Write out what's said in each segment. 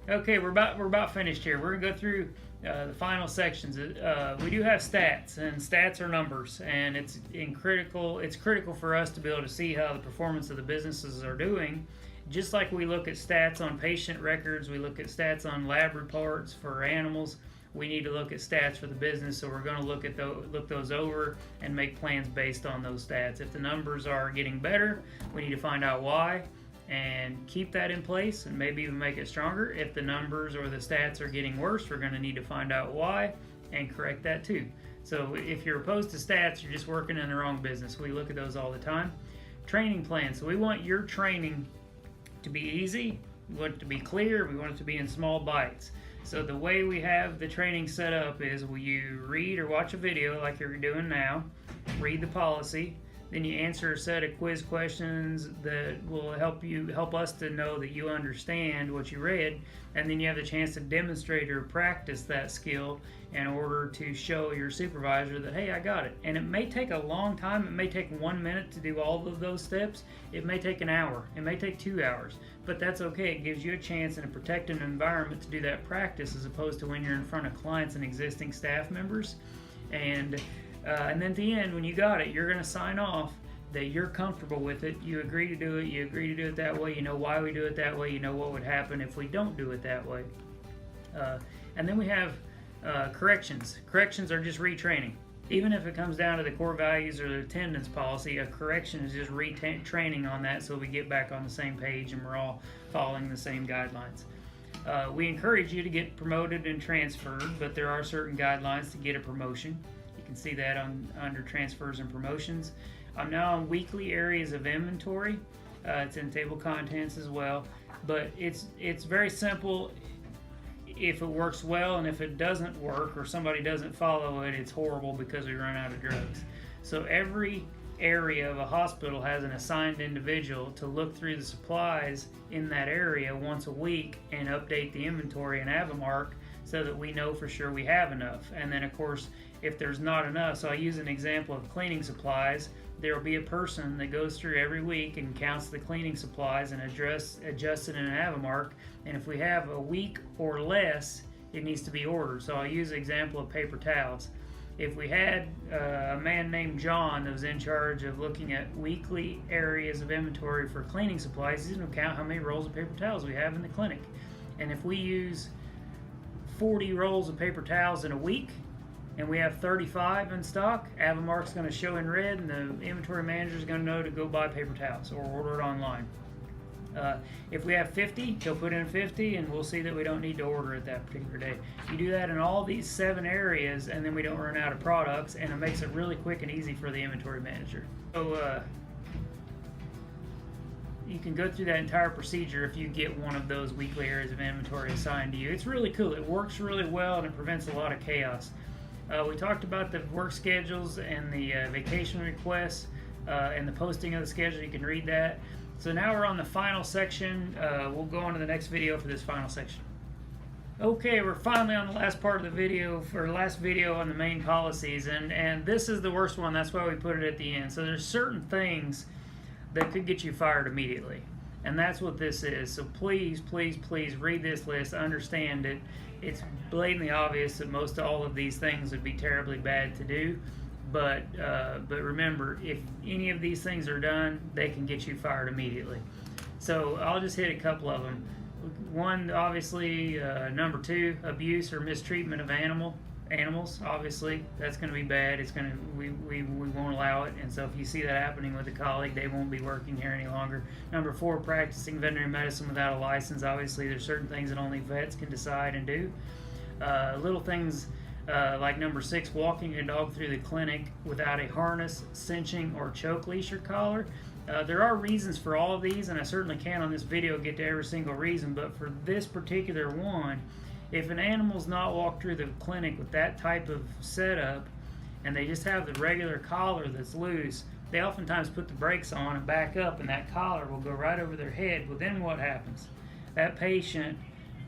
Okay, we're about finished here. We're gonna go through the final sections. We do have stats, and stats are numbers, and it's critical for us to be able to see how the performance of the businesses are doing. Just like we look at stats on patient records, we look at stats on lab reports for animals. We need to look at stats for the business, so we're going to look those over and make plans based on those stats. If the numbers are getting better, we need to find out why and keep that in place and maybe even make it stronger. If the numbers or the stats are getting worse, we're going to need to find out why and correct that too. So if you're opposed to stats, you're just working in the wrong business. We look at those all the time. Training plans. So we want your training to be easy, we want it to be clear, we want it to be in small bites. So the way we have the training set up is you read or watch a video like you're doing now, read the policy, then you answer a set of quiz questions that will help us to know that you understand what you read, and then you have the chance to demonstrate or practice that skill in order to show your supervisor that, hey, I got it. And it may take a long time. It may take 1 minute to do all of those steps. It may take an hour. It may take 2 hours. But that's okay. It gives you a chance in a protected environment to do that practice as opposed to when you're in front of clients and existing staff members. And then at the end, when you got it, you're going to sign off that you're comfortable with it. You agree to do it. You agree to do it that way. You know why we do it that way. You know what would happen if we don't do it that way. And then we have corrections. Corrections are just retraining. Even if it comes down to the core values or the attendance policy, a correction is just retraining on that so we get back on the same page and we're all following the same guidelines. We encourage you to get promoted and transferred, but there are certain guidelines to get a promotion. You can see that under transfers and promotions. I'm now on weekly areas of inventory. It's in table contents as well, but it's very simple. If it works well, and if it doesn't work or somebody doesn't follow it, it's horrible because we run out of drugs. So every area of a hospital has an assigned individual to look through the supplies in that area once a week and update the inventory and have a mark so that we know for sure we have enough. And then of course, if there's not enough, so I use an example of cleaning supplies, there will be a person that goes through every week and counts the cleaning supplies and adjusts it and have a mark. And if we have a week or less, it needs to be ordered. So I'll use the example of paper towels. If we had a man named John that was in charge of looking at weekly areas of inventory for cleaning supplies, he's going to count how many rolls of paper towels we have in the clinic. And if we use 40 rolls of paper towels in a week, and we have 35 in stock, Avamark's going to show in red, and the inventory manager is going to know to go buy paper towels or order it online. If we have 50, he'll put in 50, and we'll see that we don't need to order it that particular day. You do that in all these 7 areas, and then we don't run out of products, and it makes it really quick and easy for the inventory manager. So you can go through that entire procedure if you get one of those weekly areas of inventory assigned to you. It's really cool. It works really well, and it prevents a lot of chaos. We talked about the work schedules and the vacation requests and the posting of the schedule. You can read that. So now we're on the final section. We'll go on to the next video for this final section. Okay, we're finally on the last part of the video, for last video on the main policies, and this is the worst one. That's why we put it at the end. So there's certain things that could get you fired immediately, and that's what this is. So please, please, please read this list, understand it. It's blatantly obvious that most all of these things would be terribly bad to do, but remember, if any of these things are done, they can get you fired immediately. So I'll just hit a couple of them. One, obviously, number 2, abuse or mistreatment of animals. Obviously, that's going to be bad. It's going to we won't allow it. And so if you see that happening with a colleague, they won't be working here any longer. Number 4, practicing veterinary medicine without a license. Obviously, there's certain things that only vets can decide and do. Little things like number 6, walking a dog through the clinic without a harness, cinching, or choke leash or collar. There are reasons for all of these, and I certainly can't on this video get to every single reason, but for this particular one, if an animal's not walked through the clinic with that type of setup and they just have the regular collar that's loose, they oftentimes put the brakes on and back up, and that collar will go right over their head. Well, then what happens? That patient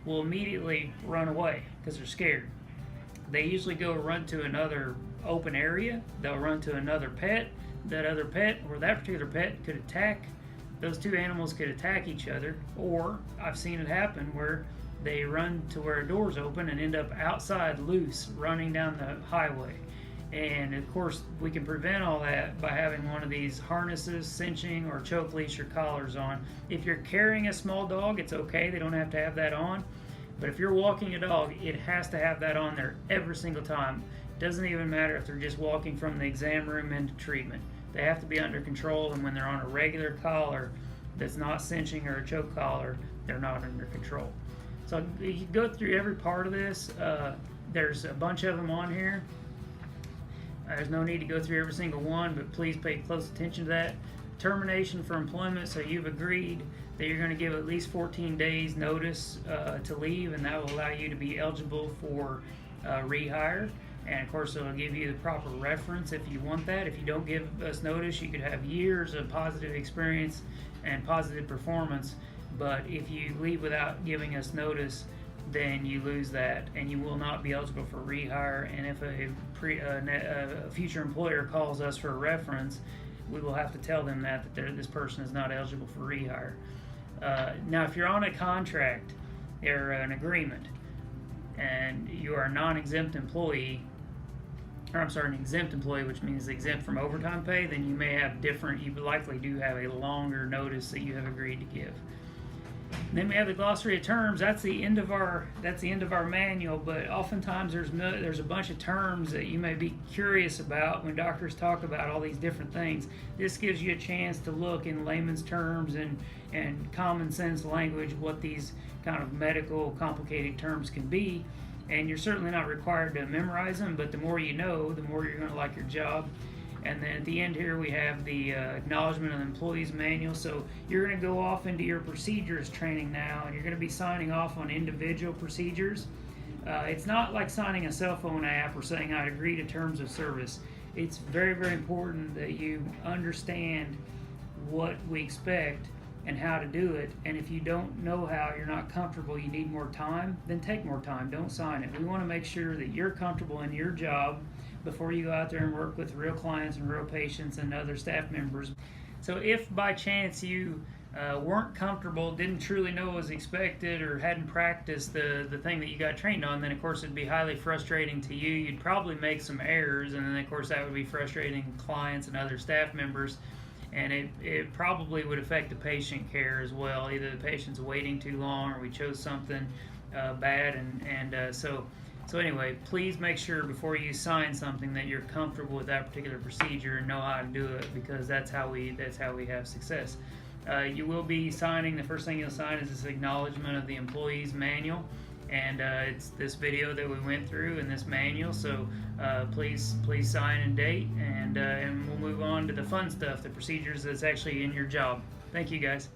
will immediately run away because they're scared. They usually go run to another open area. They'll run to another pet. That other pet or that particular pet could attack. Those two animals could attack each other, or I've seen it happen where they run to where a door's open and end up outside loose, running down the highway. And of course, we can prevent all that by having one of these harnesses, cinching, or choke leash or collars on. If you're carrying a small dog, it's okay, they don't have to have that on. But if you're walking a dog, it has to have that on there every single time. Doesn't even matter if they're just walking from the exam room into treatment. They have to be under control, and when they're on a regular collar that's not cinching or a choke collar, they're not under control. So you can go through every part of this. There's a bunch of them on here. There's no need to go through every single one, but please pay close attention to that. Termination for employment, so you've agreed that you're going to give at least 14 days notice to leave, and that will allow you to be eligible for rehire. And of course, it'll give you the proper reference if you want that. If you don't give us notice, you could have years of positive experience and positive performance, but if you leave without giving us notice, then you lose that, and you will not be eligible for rehire. And if a future employer calls us for a reference, we will have to tell them that this person is not eligible for rehire. Now, if you're on a contract or an agreement, and you are a non-exempt employee, or I'm sorry, an exempt employee, which means exempt from overtime pay, then you may have you likely do have a longer notice that you have agreed to give. And then we have the Glossary of Terms. That's the end of our manual. But oftentimes there's a bunch of terms that you may be curious about when doctors talk about all these different things. This gives you a chance to look in layman's terms and common sense language what these kind of medical complicated terms can be. And you're certainly not required to memorize them, but the more you know, the more you're going to like your job. And then at the end here we have the acknowledgement of the employee's manual. So you're going to go off into your procedures training now, and you're going to be signing off on individual procedures. It's not like signing a cell phone app or saying I agree to terms of service. It's very, very important that you understand what we expect and how to do it. And if you don't know how, you're not comfortable, you need more time, then take more time. Don't sign it. We want to make sure that you're comfortable in your job before you go out there and work with real clients and real patients and other staff members. So if by chance you weren't comfortable, didn't truly know what was expected, or hadn't practiced the thing that you got trained on, then of course it'd be highly frustrating to you. You'd probably make some errors, and then of course that would be frustrating clients and other staff members, and it probably would affect the patient care as well. Either the patient's waiting too long, or we chose something bad, So anyway, please make sure before you sign something that you're comfortable with that particular procedure and know how to do it, because that's how we have success. You will be signing, the first thing you'll sign is this acknowledgement of the employee's manual, and it's this video that we went through in this manual. So please sign and date, and we'll move on to the fun stuff, the procedures that's actually in your job. Thank you, guys.